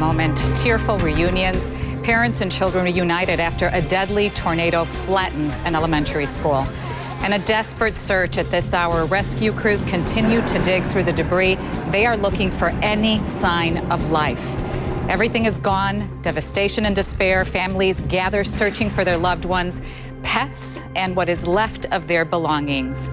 moment. Tearful reunions. Parents and children reunited after a deadly tornado flattens an elementary school. And a desperate search at this hour. Rescue crews continue to dig through the debris. They are looking for any sign of life. Everything is gone. Devastation and despair. Families gather searching for their loved ones, pets, and what is left of their belongings.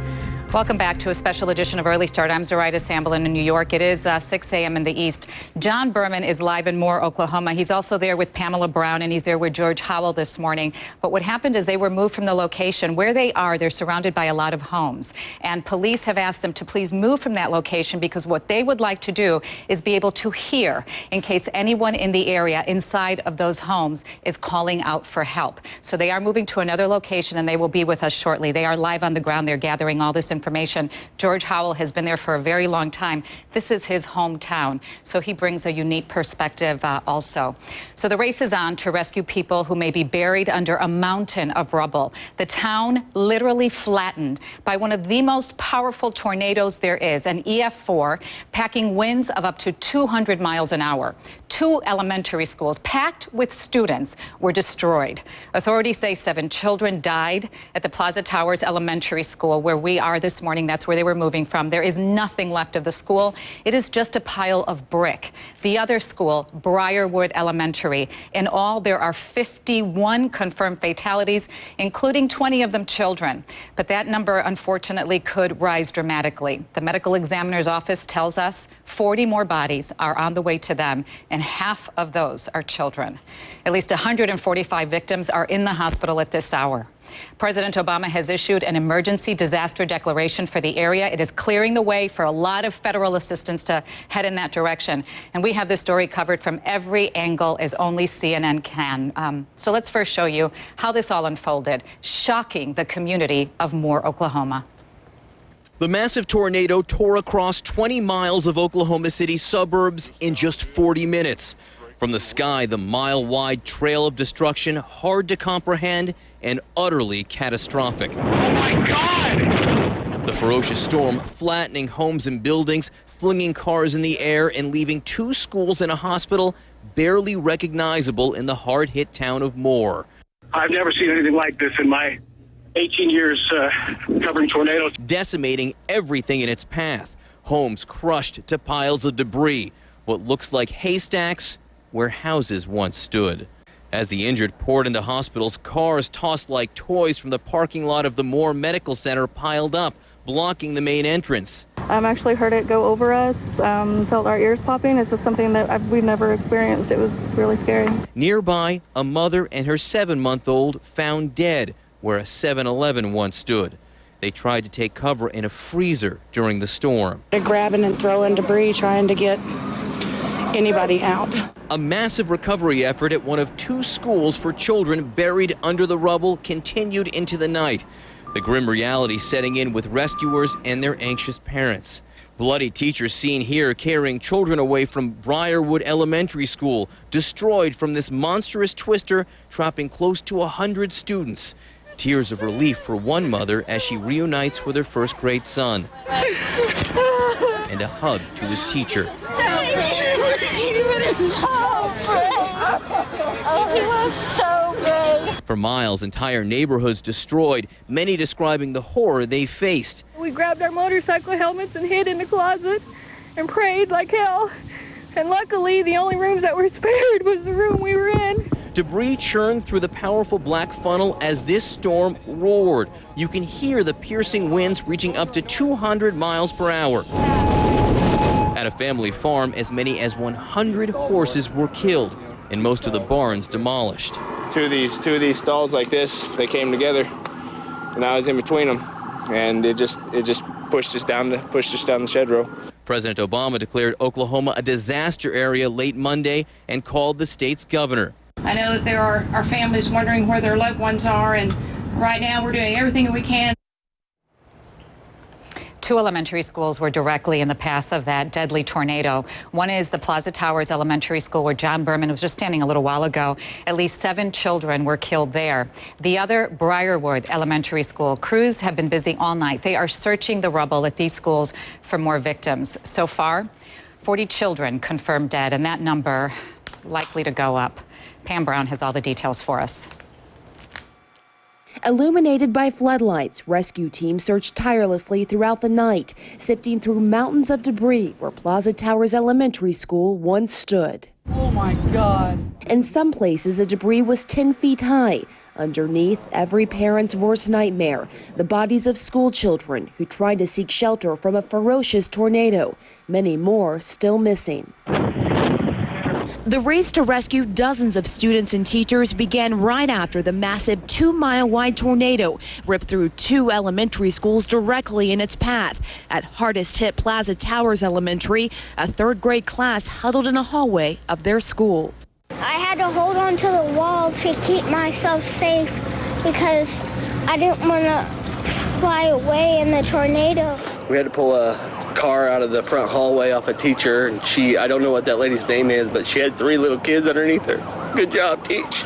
Welcome back to a special edition of Early Start. I'm Zoraida Samblin in New York. It is 6 a.m. in the East. John Berman is live in Moore, Oklahoma. He's also there with Pamela Brown, and he's there with George Howell this morning. But what happened is they were moved from the location. Where they are, they're surrounded by a lot of homes. And police have asked them to please move from that location because what they would like to do is be able to hear in case anyone in the area inside of those homes is calling out for help. So they are moving to another location, and they will be with us shortly. They are live on the ground. They're gathering all this information. George Howell has been there for a very long time. This is his hometown, so he brings a unique perspective also. So the race is on to rescue people who may be buried under a mountain of rubble. The town literally flattened by one of the most powerful tornadoes there is, an EF4, packing winds of up to 200 miles an hour. 2 elementary schools packed with students were destroyed. Authorities say 7 children died at the Plaza Towers Elementary School, where we are this morning. That's where they were moving from. There is nothing left of the school. It is just a pile of brick. The other school, Briarwood Elementary. In all, there are 51 confirmed fatalities, including 20 of them children. But that number, unfortunately, could rise dramatically. The medical examiner's office tells us 40 more bodies are on the way to them, and half of those are children. At least 145 victims are in the hospital at this hour. President Obama has issued an emergency disaster declaration for the area. It is clearing the way for a lot of federal assistance to head in that direction. And we have this story covered from every angle as only CNN can. So let's first show you how this all unfolded, shocking the community of Moore, Oklahoma. The massive tornado tore across 20 miles of Oklahoma City suburbs in just 40 minutes. From the sky, the mile-wide trail of destruction, hard to comprehend and utterly catastrophic. Oh my God! The ferocious storm flattening homes and buildings, flinging cars in the air and leaving 2 schools and a hospital barely recognizable in the hard-hit town of Moore. I've never seen anything like this in my 18 years covering tornadoes. Decimating everything in its path. Homes crushed to piles of debris. What looks like haystacks where houses once stood. As the injured poured into hospitals, cars tossed like toys from the parking lot of the Moore Medical Center piled up, blocking the main entrance. Actually heard it go over us, felt our ears popping. It's just something that we've never experienced. It was really scary. Nearby, a mother and her 7-month-old found dead where a 7-Eleven once stood. They tried to take cover in a freezer during the storm. They're grabbing and throwing debris, trying to get anybody out. A massive recovery effort at one of 2 schools for children buried under the rubble continued into the night. The grim reality setting in with rescuers and their anxious parents. Bloody teachers seen here carrying children away from Briarwood Elementary School, destroyed from this monstrous twister, dropping close to 100 students. Tears of relief for one mother as she reunites with her 1st grade son. And a hug to his teacher. He was so great. For miles, entire neighborhoods destroyed, many describing the horror they faced. We grabbed our motorcycle helmets and hid in the closet and prayed like hell. And luckily, the only rooms that were spared was the room we were in. Debris churned through the powerful black funnel as this storm roared. You can hear the piercing winds reaching up to 200 miles per hour. At a family farm, as many as 100 horses were killed and most of the barns demolished. Two of these stalls like this, they came together, and I was in between them, and it just pushed us down the shed row. President Obama declared Oklahoma a disaster area late Monday and called the state's governor. I know that there are families wondering where their loved ones are, and right now we're doing everything we can. 2 elementary schools were directly in the path of that deadly tornado. One is the Plaza Towers Elementary School, where John Berman was just standing a little while ago. At least 7 children were killed there. The other, Briarwood Elementary School. Crews have been busy all night. They are searching the rubble at these schools for more victims. So far, 40 children confirmed dead, and that number likely to go up. Pam Brown has all the details for us. Illuminated by floodlights, rescue teams searched tirelessly throughout the night, sifting through mountains of debris where Plaza Towers Elementary School once stood. Oh my God. In some places, the debris was 10 feet high. Underneath, every parent's worst nightmare, the bodies of school children who tried to seek shelter from a ferocious tornado. Many more still missing. The race to rescue dozens of students and teachers began right after the massive 2-mile-wide tornado ripped through 2 elementary schools directly in its path. At hardest hit Plaza Towers Elementary, a 3rd grade class huddled in a hallway of their school. I had to hold on to the wall to keep myself safe because I didn't want to fly away in the tornado. We had to pull a car out of the front hallway off a teacher, and I don't know what that lady's name is, but she had 3 little kids underneath her. Good job, Teach.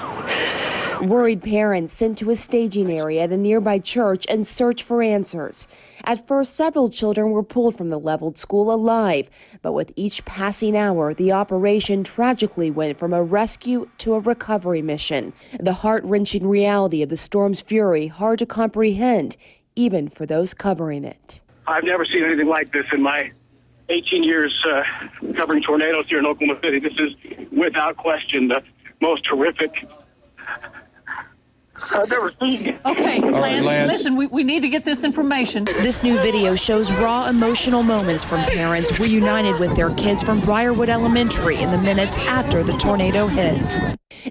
Worried parents sent to a staging area at a nearby church and searched for answers. At first, several children were pulled from the leveled school alive, but with each passing hour, the operation tragically went from a rescue to a recovery mission. The heart-wrenching reality of the storm's fury hard to comprehend, even for those covering it. I've never seen anything like this in my 18 years covering tornadoes here in Oklahoma City. This is, without question, the most horrific I've ever seen. Okay, Lance, listen, we need to get this information. This new video shows raw emotional moments from parents reunited with their kids from Briarwood Elementary in the minutes after the tornado hit.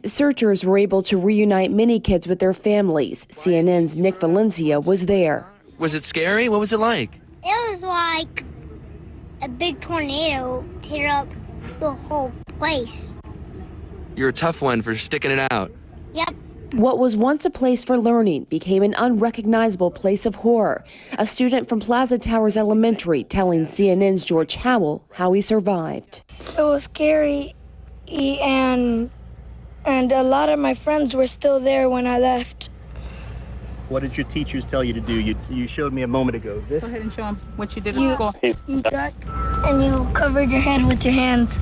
Searchers were able to reunite many kids with their families. CNN's Nick Valencia was there. Was it scary? What was it like? It was like a big tornado tear up the whole place. You're a tough one for sticking it out. Yep. What was once a place for learning became an unrecognizable place of horror. A student from Plaza Towers Elementary telling CNN's George Howell how he survived. It was scary, and a lot of my friends were still there when I left. What did your teachers tell you to do? You showed me a moment ago. Go ahead and show them what you did at school. You ducked and you covered your head with your hands.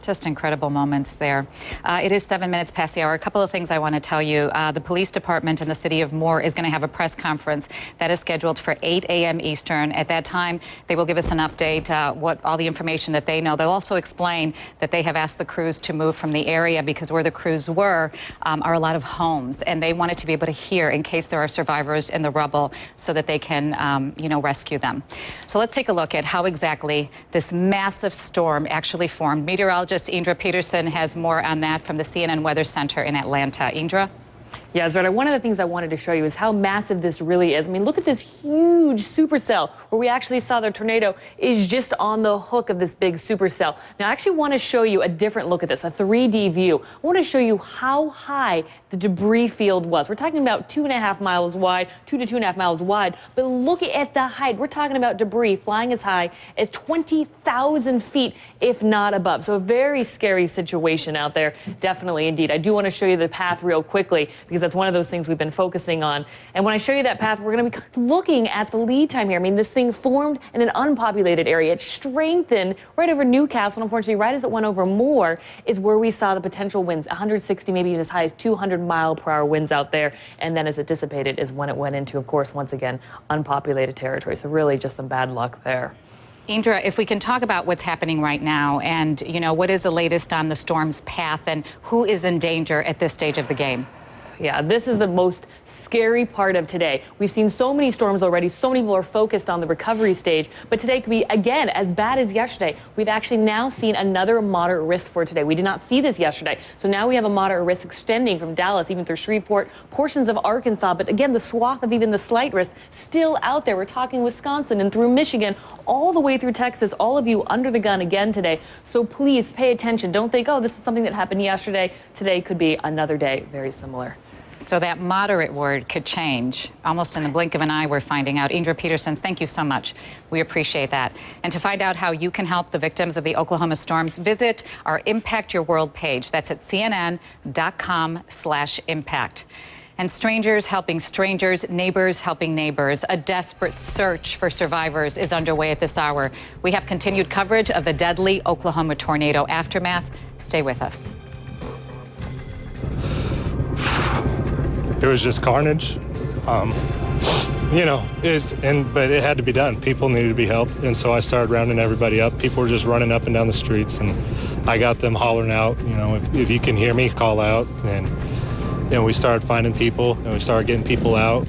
Just incredible moments there. It is 7 minutes past the hour. A couple of things I want to tell you. The police department in the city of Moore is going to have a press conference that is scheduled for 8 a.m. Eastern. At that time, they will give us an update, what all the information that they know. They'll also explain that they have asked the crews to move from the area because where the crews were are a lot of homes, and they wanted to be able to hear in case there are survivors in the rubble so that they can, rescue them. So let's take a look at how exactly this massive storm actually formed. Meteorologist Indra Peterson has more on that from the CNN Weather Center in Atlanta. Indra? Yeah, Zara, one of the things I wanted to show you is how massive this really is. I mean, look at this huge supercell where we actually saw the tornado is just on the hook of this big supercell. Now, I actually want to show you a different look at this, a 3D view. I want to show you how high the debris field was. We're talking about 2.5 miles wide, 2 to 2.5 miles wide, but look at the height. We're talking about debris flying as high as 20,000 feet, if not above. So a very scary situation out there, definitely indeed. I do want to show you the path real quickly because that's one of those things we've been focusing on. And when I show you that path, we're going to be looking at the lead time here. I mean, this thing formed in an unpopulated area. It strengthened right over Newcastle. Unfortunately, right as it went over Moore is where we saw the potential winds, 160, maybe even as high as 200-mile-per-hour winds out there. And then as it dissipated is when it went into, of course, once again, unpopulated territory. So really just some bad luck there. Indra, if we can talk about what's happening right now and, what is the latest on the storm's path and who is in danger at this stage of the game? Yeah, this is the most scary part of today. We've seen so many storms already. So many people are focused on the recovery stage. But today could be, again, as bad as yesterday. We've actually now seen another moderate risk for today. We did not see this yesterday. So now we have a moderate risk extending from Dallas, even through Shreveport, portions of Arkansas. But again, the swath of even the slight risk still out there. We're talking Wisconsin and through Michigan, all the way through Texas, all of you under the gun again today. So please pay attention. Don't think, oh, this is something that happened yesterday. Today could be another day very similar. So that moderate word could change almost in the blink of an eye, we're finding out. Indra Peterson, thank you so much. We appreciate that. And to find out how you can help the victims of the Oklahoma storms, visit our Impact Your World page. That's at cnn.com/impact. And strangers helping strangers, neighbors helping neighbors. A desperate search for survivors is underway at this hour. We have continued coverage of the deadly Oklahoma tornado aftermath. Stay with us. It was just carnage. You know, but it had to be done. People needed to be helped, and so I started rounding everybody up. People were just running up and down the streets, and I got them hollering out, you know, if you can hear me, call out. And we started finding people, and we started getting people out.